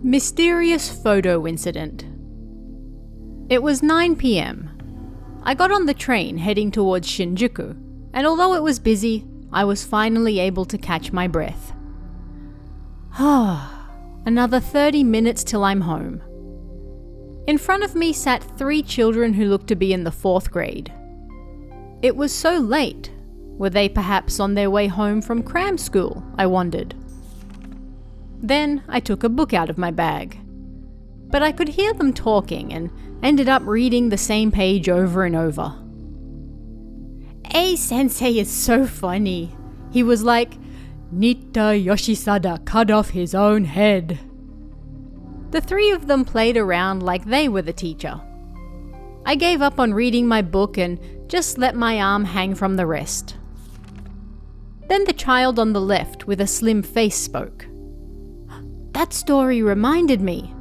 Mysterious photo incident. It was 9 p.m. I got on the train heading towards Shinjuku, and although it was busy, I was finally able to catch my breath. Another 30 minutes till I'm home. In front of me sat 3 children who looked to be in the 4th grade. It was so late. Were they perhaps on their way home from cram school, I wondered. Then I took a book out of my bag. But I could hear them talking and ended up reading the same page over and over. A-sensei is so funny. He was like, Nitta Yoshisada cut off his own head. The 3 of them played around like they were the teacher. I gave up on reading my book and just let my arm hang from the rest. Then the child on the left with a slim face spoke. That story reminded me.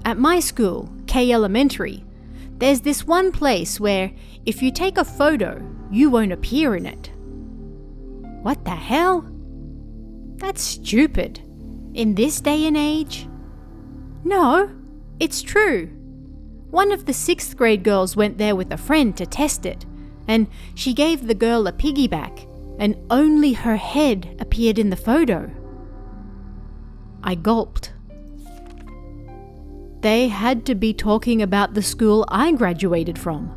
At my school, K Elementary, there's this one place where if you take a photo, you won't appear in it. What the hell? That's stupid. In this day and age? No, it's true. One of the 6th grade girls went there with a friend to test it, and she gave the girl a piggyback, and only her head appeared in the photo. I gulped. They had to be talking about the school I graduated from.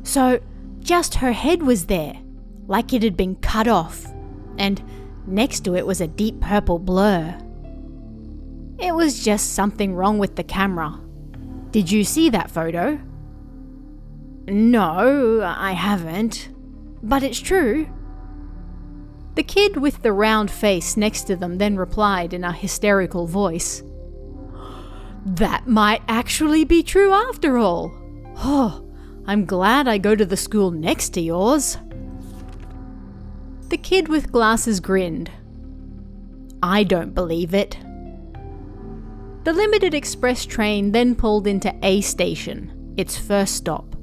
So, just her head was there, like it had been cut off, and next to it was a deep purple blur. It was just something wrong with the camera. Did you see that photo? No, I haven't. But it's true. The kid with the round face next to them then replied in a hysterical voice. That might actually be true after all. Oh, I'm glad I go to the school next to yours. The kid with glasses grinned. I don't believe it. The limited express train then pulled into A station, its first stop.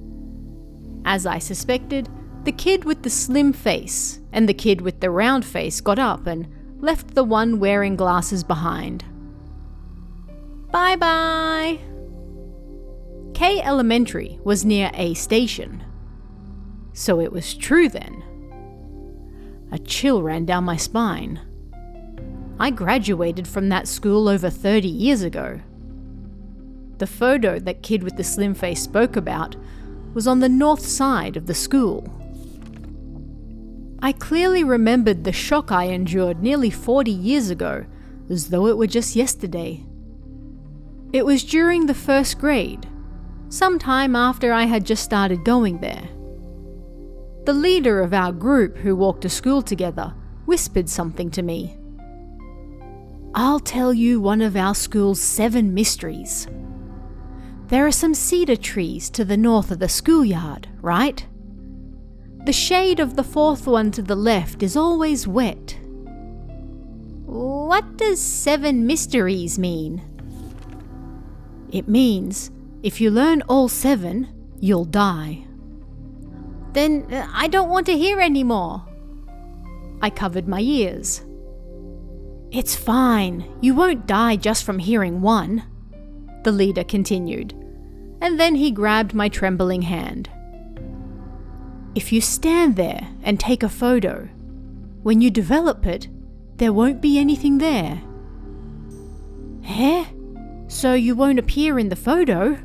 As I suspected, the kid with the slim face and the kid with the round face got up and left the one wearing glasses behind. Bye-bye. K Elementary was near A station. So it was true then. A chill ran down my spine. I graduated from that school over 30 years ago. The photo that kid with the slim face spoke about was on the north side of the school. I clearly remembered the shock I endured nearly 40 years ago, as though it were just yesterday. It was during the 1st grade, sometime after I had just started going there. The leader of our group who walked to school together whispered something to me. I'll tell you one of our school's 7 mysteries. There are some cedar trees to the north of the schoolyard, right? The shade of the 4th one to the left is always wet. What does 7 mysteries mean? It means if you learn all 7, you'll die. Then I don't want to hear any more. I covered my ears. It's fine. You won't die just from hearing one, the leader continued, and then he grabbed my trembling hand. If you stand there and take a photo, when you develop it, there won't be anything there. Eh? So you won't appear in the photo?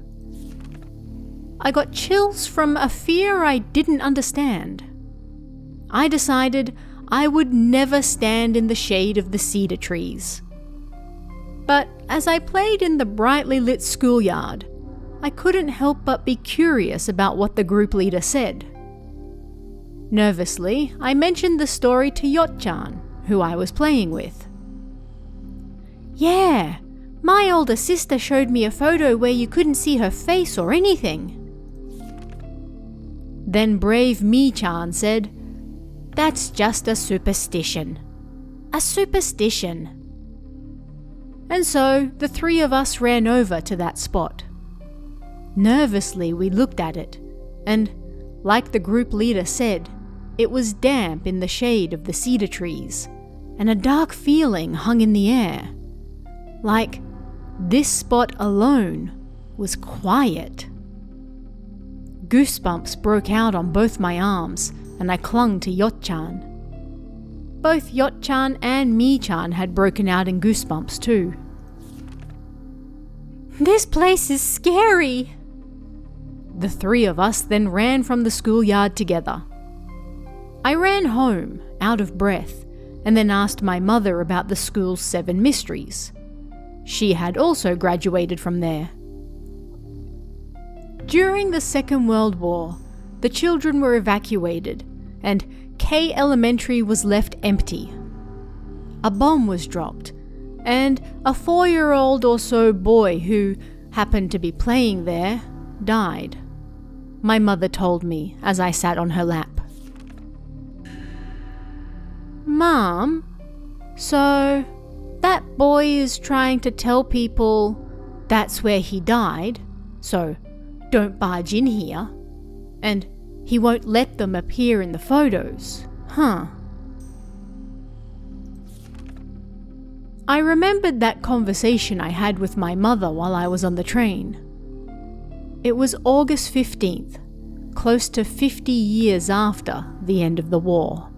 I got chills from a fear I didn't understand. I decided I would never stand in the shade of the cedar trees. But as I played in the brightly lit schoolyard, I couldn't help but be curious about what the group leader said. Nervously, I mentioned the story to Yot-chan, who I was playing with. Yeah, my older sister showed me a photo where you couldn't see her face or anything. Then brave Mi-chan said, That's just a superstition. A superstition. And so the 3 of us ran over to that spot. Nervously we looked at it, and, like the group leader said, it was damp in the shade of the cedar trees, and a dark feeling hung in the air. Like, this spot alone was quiet. Goosebumps broke out on both my arms, and I clung to Yot-chan. Both Yot-chan and Mi-chan had broken out in goosebumps too. "This place is scary!" The three of us then ran from the schoolyard together. I ran home, out of breath, and then asked my mother about the school's 7 mysteries. She had also graduated from there. During the Second World War, the children were evacuated, and K Elementary was left empty. A bomb was dropped, and a 4-year-old or so boy who happened to be playing there died. My mother told me as I sat on her lap. "Mom, so that boy is trying to tell people that's where he died, so don't barge in here, and he won't let them appear in the photos, huh?" I remembered that conversation I had with my mother while I was on the train. It was August 15th, close to 50 years after the end of the war.